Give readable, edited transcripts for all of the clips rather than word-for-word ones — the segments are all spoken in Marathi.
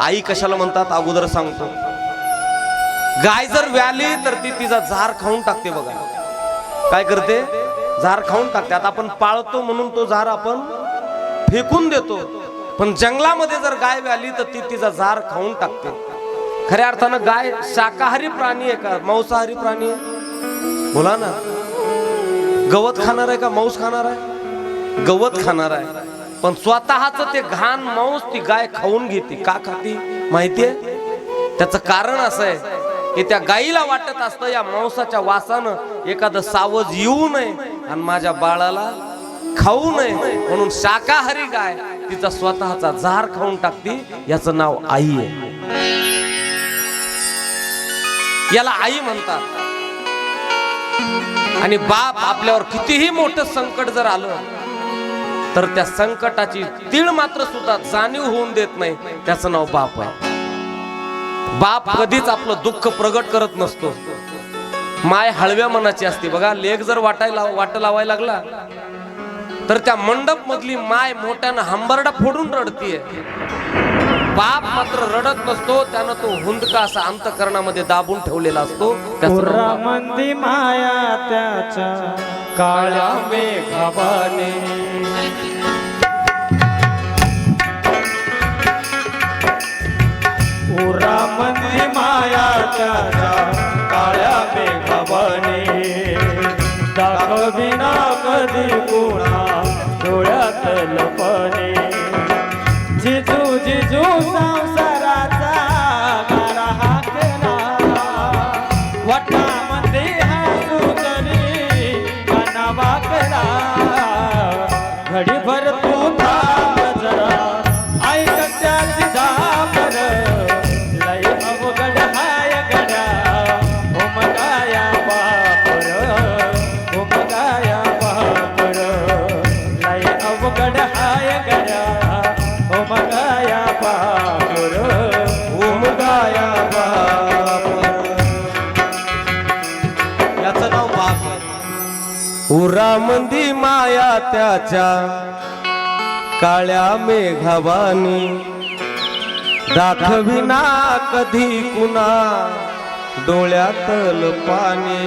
आई कशाला म्हणतात अगोदर सांगतो. गाय जर व्याली तर ती तिचा झार खाऊन टाकते बघा. काय करते? झार खाऊन टाकते. आता आपण पाळतो म्हणून तो झार आपण फेकून देतो, पण जंगलामध्ये जर गाय व्याली तर ती तिचा झार खाऊन टाकते. खऱ्या अर्थानं गाय शाकाहारी प्राणी आहे का मांसाहारी प्राणी आहे? बोला ना. गवत खाणार आहे का मांस खाणार आहे? गवत खाणार आहे. पण स्वतःच ते घाण मांस ती गाय खाऊन घेते. का खाती माहितीये? त्याचं कारण असं आहे की त्या गाईला वाटत असतं या मांसाच्या वासानं एखादं सावज येऊ नये आणि माझ्या बाळाला खाऊ नये, म्हणून शाकाहारी गाय तिचा स्वतःचा झार खाऊन टाकते. याचं नाव आई आहे. याला आई म्हणतात. आणि बाप आपल्यावर कितीही मोठं संकट जर आलं तर त्या संकटाची तीळ मात्र सुद्धा जाणीव होऊन देत नाही. त्याचं नाव बाप आहे. बाप कधीच आपलं दुःख प्रगट करत नसतो. माय हळव्या मनाची असते बघा. लेक जर वाट लावायला लागला तर त्या मंडप मधली माय मोठ्यानं हंबरडा फोडून रडतीये. बाप मात्र रडत नसतो. त्यानं तो हुंदका असा अंतकरणामध्ये दाबून ठेवलेला असतो. मंदी माया त्याच्या काळ्या मेघावाने, मंदी माया त्याच्या काळ्या मेघावाने, दाखविना कधी कुणा डोळ्यात लपणे. जिजू जिजू संसाराचा गारा हाकला, वटामध्ये हसू तरी काना वाकला. घडीभर तू थांब जरा, ऐक त्याची धापर, लय अवघड हाय गड्या उमगाया बापर, उमगाया बापर, लय अवघड हाय गड्या उमगाया बापर, उमगाया बापर. याचं नाव बाप आहे. उरामंदी माया त्याच्या काळ्या मेघावानी, दाखविना कधी कुणा डोळ्यातल पाणी.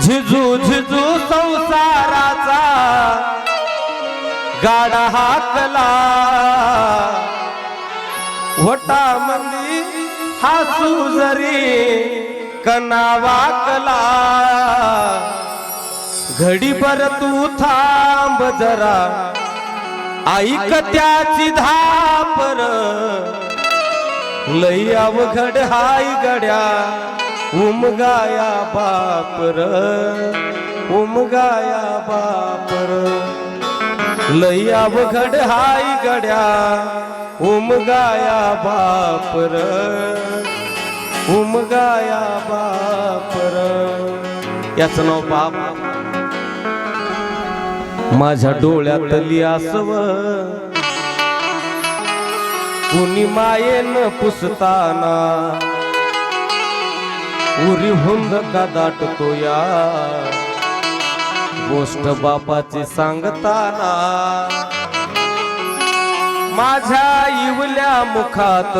झिजू झिजू संसाराचा गाडा हाकला, वटा मंदी हसू जरी कना वाकला. घडीभर तू थांब जरा, ऐक त्याची धापर, लई अवघड हाय गड्या उमगाया बापर, उमगाया बापर, लई अवघड हाय गड्या उमगाया बापर, उमगाया बापर. याचं नाव बाप. माझ्या डोळ्यातली आसव कुणी मायेन पुसताना, उरी हुंद का दाटतो या गोष्ट बापाची सांगताना. माझ्या इवल्या मुखात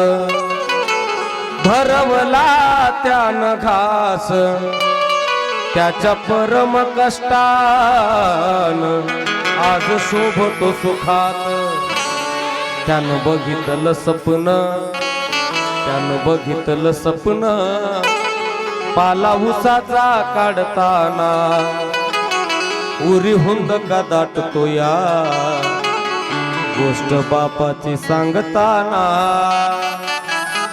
भरवला त्यानं घास, त्याच्या परम कष्टान आज शोभतो सुखात. त्यानं बघितलं सपन, त्यानं बघितलं सपन, पाला उसाचा काढताना, उरी हुंद का दाटतो या गोष्ट बापाची सांगताना,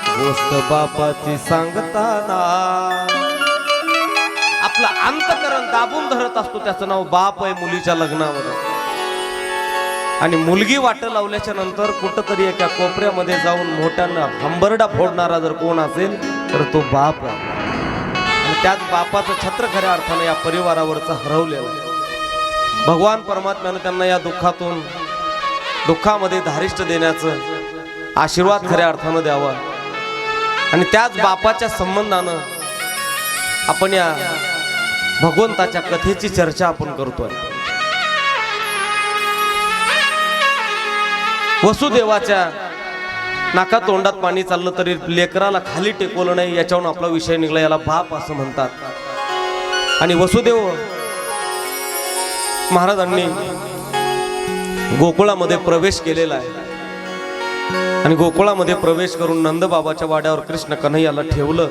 गोष्ट बापाची सांगताना. आपलं अंतकरण दाबून धरत असतो. त्याचं नाव बाप आहे मुलीच्या लग्नावर. आणि मुलगी वाट लावल्याच्या नंतर कुठंतरी एका कोपऱ्यामध्ये जाऊन मोठ्यानं हंबरडा फोडणारा जर कोण असेल तर तो बाप आहे. आणि त्याच बापाचं छत्र खऱ्या अर्थानं या परिवारावरचं हरवलेलं आहे. भगवान परमात्म्यानं त्यांना या दुःखातून दुःखामध्ये धारिष्ट देण्याचं आशीर्वाद खऱ्या अर्थानं द्यावा. आणि त्याच बापाच्या संबंधानं आपण या भगवंताच्या कथेची चर्चा आपण करतोय. वसुदेवाच्या नाका तोंडात पाणी चाललं तरी लेकराला खाली टेकवलं नाही, याच्यावरून आपला विषय निघला. याला बाप असं म्हणतात. आणि वसुदेव महाराजांनी गोकुळामध्ये प्रवेश केलेला आहे. आणि गोकुळामध्ये प्रवेश करून नंदबाबाच्या वाड्यावर कृष्ण कन्हैयाला ठेवलं.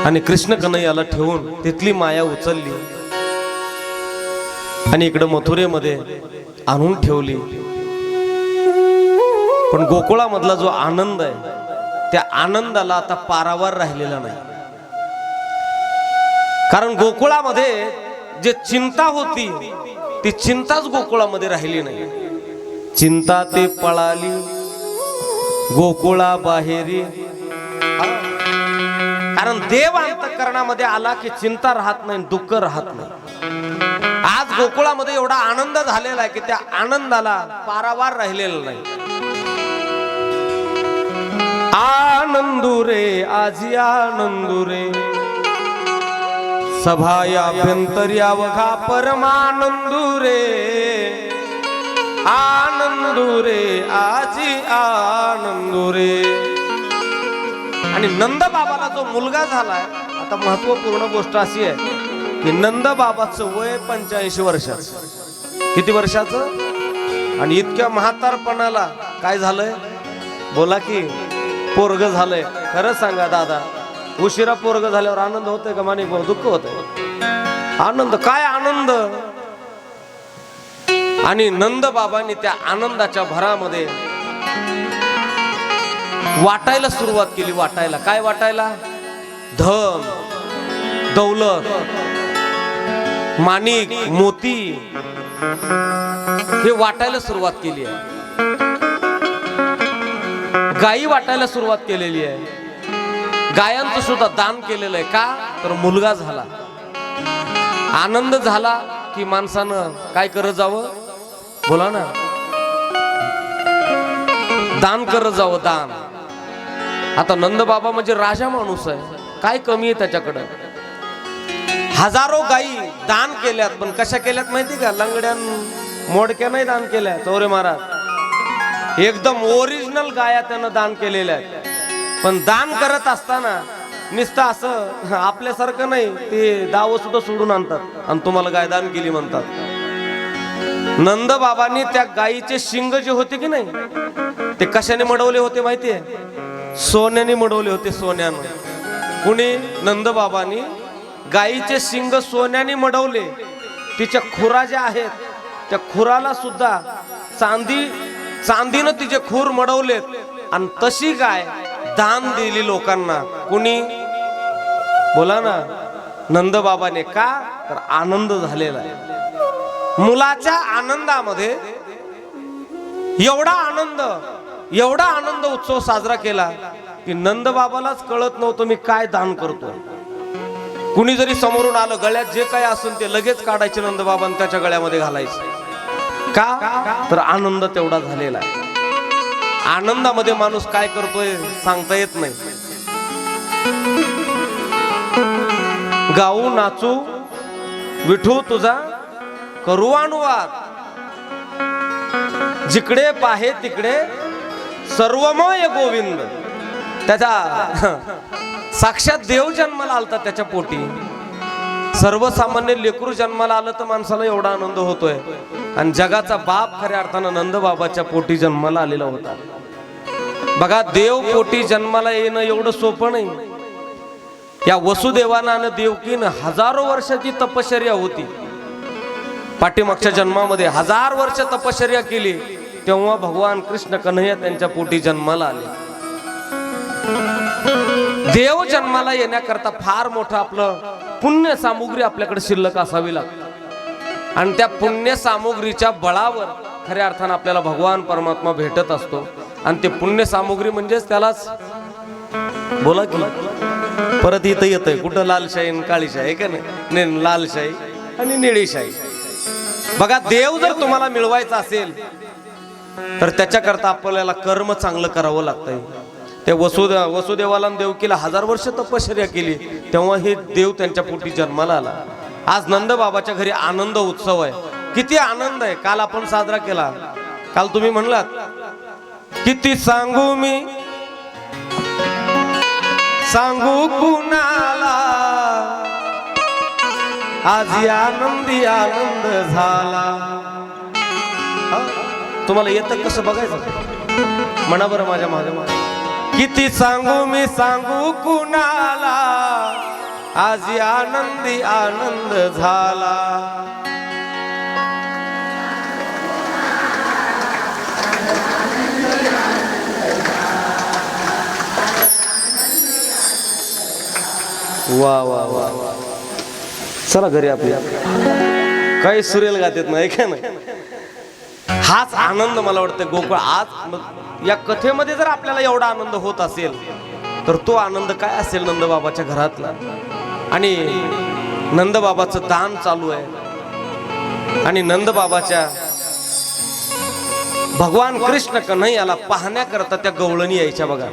आणि कृष्ण कन्हैयाला ठेवून तिथली माया उचलली आणि इकडं मथुरेमध्ये आणून ठेवली. पण गोकुळामधला जो आनंद आहे, त्या आनंदाला आता पारावार राहिलेला नाही. कारण गोकुळामध्ये जे चिंता होती, ती चिंताच गोकुळामध्ये राहिली नाही. चिंता ते पळाली गोकुळा बाहेरी. कारण देव अंतःकरणामध्ये आला की चिंता राहत नाही, दुःख राहत नाही. आज गोकुळामध्ये एवढा आनंद झालेला आहे की त्या आनंदाला पारावार राहिलेला नाही. आनंदू रे आजी आनंदू रे, सभायाभ्यंतरी अवघा परमानंदू रे. आनंदू रे आजी आनंदू रे. आणि नंद बाबाला जो मुलगा झालाय, आता महत्वपूर्ण गोष्ट अशी आहे की नंद बाबाचं वय 85 वर्षाचं. किती वर्षाचं? आणि इतक्या म्हातारपणाला काय झालंय? बोला की पोरग झालंय. खरं सांगा दादा, उशिरा पोरग झाल्यावर आनंद होतोय का माणिक भाऊ? दुःख होतंय. आनंद काय आनंद. आणि नंद बाबांनी त्या आनंदाच्या भरामध्ये वाटायला सुरुवात केली. वाटायला काय वाटायला? धन दौलत, माणिक मोती हे वाटायला सुरुवात केली आहे. गायी वाटायला सुरुवात केलेली आहे. गायांचं सुद्धा दान केलेलं आहे. का तर मुलगा झाला. आनंद झाला की माणसानं काय करत जावं? बोला ना, दान करत जावं, दान. आता नंद बाबा म्हणजे राजा माणूस आहे. काय कमी आहे त्याच्याकडं? हजारो गायी दान केल्यात. पण कशा केल्यात माहिती का? लंगड्या मोडक्या नाही दान केल्या. चौरे महाराज एकदम ओरिजिनल गाया त्यानं दान केलेल्या आहेत. पण दान करत असताना नुसतं असं आपल्यासारखं नाही, ते दाव सुद्धा सोडून आणतात आणि तुम्हाला गाय दान केली म्हणतात. नंद बाबांनी त्या गायीचे शिंग जे होते की नाही, ते कशाने मडवले होते माहितीये? सोन्याने मडवले होते. सोन्यानं. कुणी? नंद बाबांनी गायीचे शिंग सोन्याने मडवले. तिच्या खुरा ज्या आहेत, त्या खुराला सुद्धा चांदीनं तिचे खूर मडवलेत. आणि तशी गाय दान दिली लोकांना. कुणी? बोला ना, नंद बाबाने. का तर आनंद झालेला आहे. मुलाच्या आनंदामध्ये एवढा आनंद उत्सव साजरा केला की नंद बाबालाच कळत नव्हतं मी काय दान करतो. कुणी जरी समोरून आलं, गळ्यात जे काय असेल ते लगेच काढायचे नंद बाबांनी त्याच्या गळ्यामध्ये घालायचे. का तर आनंद तेवढा झालेला आहे. आनंदामध्ये माणूस काय करतोय सांगता येत नाही. गाऊ नाचू विठू तुझा करू अनुवाद, जिकडे पाहे तिकडे सर्वमय गोविंद. त्याचा साक्षात देव जन्माला आलता त्याच्या पोटी. सर्वसामान्य लेकरू जन्माला आलं तर माणसाला एवढा आनंद होतोय. आणि जगाचा बाप खऱ्या अर्थानं नंद बाबाच्या पोटी जन्माला आलेला होता. बघा, देव पोटी जन्माला येणं एवढं सोपं नाही. या वसुदेवानं आणि देवकीनं हजारो वर्षाची तपश्चर्या होती. पाठीमागच्या जन्मामध्ये 1000 वर्ष तपश्चर्या केली, तेव्हा भगवान कृष्ण कन्हैया त्यांच्या पोटी जन्माला आले. देव जन्माला येण्याकरता फार मोठं आपलं पुण्य सामुग्री आपल्याकडे शिल्लक असावी लागते. आणि त्या पुण्य सामुग्रीच्या बळावर खऱ्या अर्थानं आपल्याला भगवान परमात्मा भेटत असतो. आणि ते पुण्य सामुग्री म्हणजेच त्यालाच बोला की परत इथं येतंय कुठं लालशाही आणि काळीशाही का नाही, लालशाही आणि निळीशाही. बघा, देव जर तुम्हाला मिळवायचा असेल तर त्याच्याकरता आपल्याला कर्म चांगलं करावं लागतंय. ते वसुदेवाला देवकीला 1000 वर्ष तपश्चर्या केली, तेव्हा हे देव त्यांच्या पोटी जन्माला आला. आज नंद बाबाच्या घरी आनंद उत्सव आहे. किती आनंद आहे. काल आपण साजरा केला. काल तुम्ही म्हणलात किती सांगू मी सांगू कुणाला, आज आनंदी आनंद झाला. तुम्हाला येतं कसं बघायचं म्हणा बरं माझ्या मागे मागे. किती सांगू मी सांगू कुणाला, आज आनंदी आनंद झाला. वा वा वा वा. चला घरी आपल्या काही सुरेल गातेत नाही का नाही. हाच आनंद मला वाटतं गोकुळ. आज या कथेमध्ये जर आपल्याला एवढा आनंद होत असेल तर तो आनंद काय असेल नंदबाबाच्या घरातला. आणि नंदबाबाचं दान चालू आहे आणि नंदबाबाच्या भगवान कृष्ण कन्हैयाला पाहण्याकरता त्या गवळणी यायच्या बघा.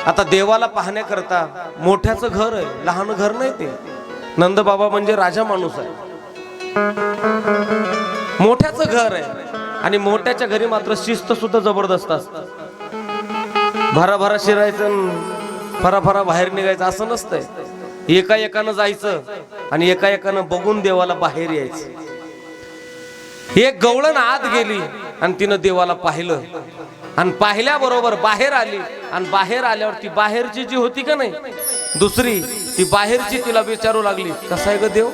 आता देवाला पाहण्याकरता मोठ्याचं घर आहे, लहान घर नाही ते. नंदबाबा म्हणजे राजा माणूस आहे, मोठ्याचं घर आहे. आणि मोठ्याच्या घरी मात्र शिस्त सुद्धा जबरदस्त असतं. भराभरा शिरायचं फराफरा बाहेर निघायचं असं नसतंय. एका एकानं जायचं आणि एका एकानं बघून देवाला बाहेर यायचं. एक गवळण आत गेली आणि तिनं देवाला पाहिलं आणि पाहिल्याबरोबर बाहेर आली. आणि बाहेर आल्यावर ती बाहेरची जी होती का नाही दुसरी, ती बाहेरची तिला विचारू लागली कसा आहे ग देव.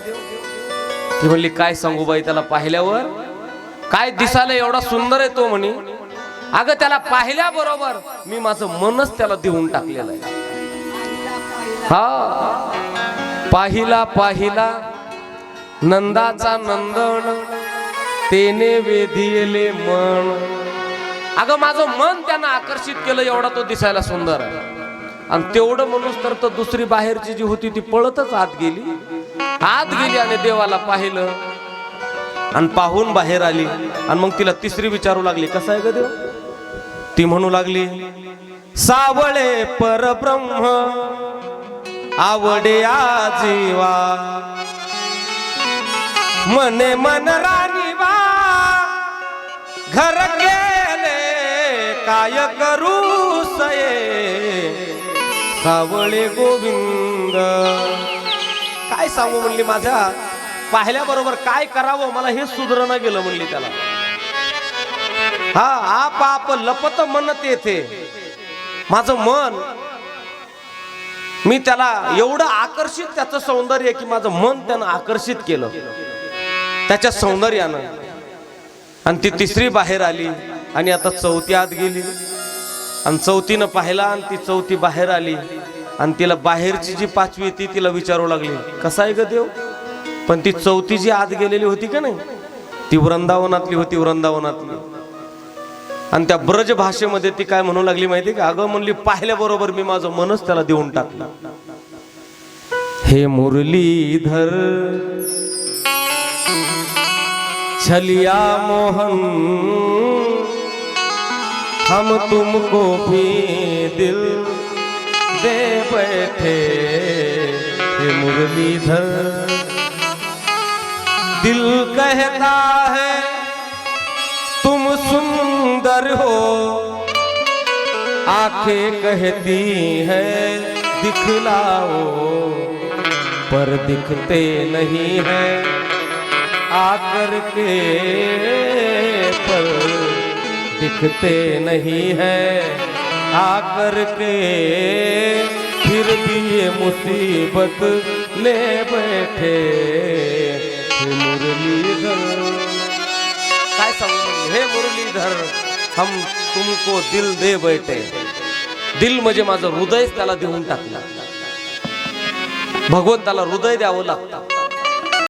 ती म्हणली काय सांगू बाई, त्याला पाहिल्यावर काय दिसायला एवढा सुंदर आहे तो म्हणे. अगं त्याला पाहिल्याबरोबर मी माझं मनच त्याला देऊन टाकलेलं आहे. हा पाहिला पाहिला नंदाचा नंदन, तेने वेधिले मन. अगं माझं मन त्यानं आकर्षित केलं, एवढा तो दिसायला सुंदर आहे. आणि तेवढं म्हणून तर दुसरी बाहेरची जी होती ती पळतच आत गेली आणि देवाला पाहिलं आणि पाहून बाहेर आली. आणि मग तिला तिसरी विचारू लागली कसा आहे ग देव. ती म्हणू लागली सावळे परब्रह्म आवडे आजीवा, मने मन राणीवा घर गेले काय करू सये, सावळे गोविंद. काय सांगू म्हणली, माझ्या पाहिल्याबरोबर काय करावं मला हे सुधरणं गेलं म्हणली त्याला. हा आप आप लपत म्हणत येथे माझं मन, मी त्याला एवढं आकर्षित त्याचं सौंदर्य की माझं मन त्यानं आकर्षित केलं त्याच्या सौंदर्यानं. आणि ती तिसरी बाहेर आली आणि आता चौथी आत गेली आणि चौथीनं पाहिला आणि ती चौथी बाहेर आली. आणि तिला बाहेरची जी पाचवी ती तिला विचारू लागली कसा आहे ग देव. पण ती चौथी जी आत गेलेली होती का नाही ती वृंदावनातली होती, वृंदावनातली. आणि त्या ब्रज भाषेमध्ये ती काय म्हणू लागली माहिती का. अगं म्हणली पाहिल्याबरोबर मी माझं मनच त्याला देऊन टाकलं. हे मुरलीधर छलिया मोहन, हम तुमको भी दिल दे बैठे. हे मुरलीधर दिल कहता है तुम सुंदर हो, आंखें कहती है दिखलाओ, पर दिखते नहीं है आकर के, पर दिखते नहीं है आकर के, फिर भी ये मुसीबत ले बैठे. हे मुरलीधर काय सांगू, हे मुरलीधर हम तुमको दिल दे बैठे. दिल म्हणजे माझं हृदय त्याला देऊन टाकलं. भगवंताला हृदय द्यावं लागतं.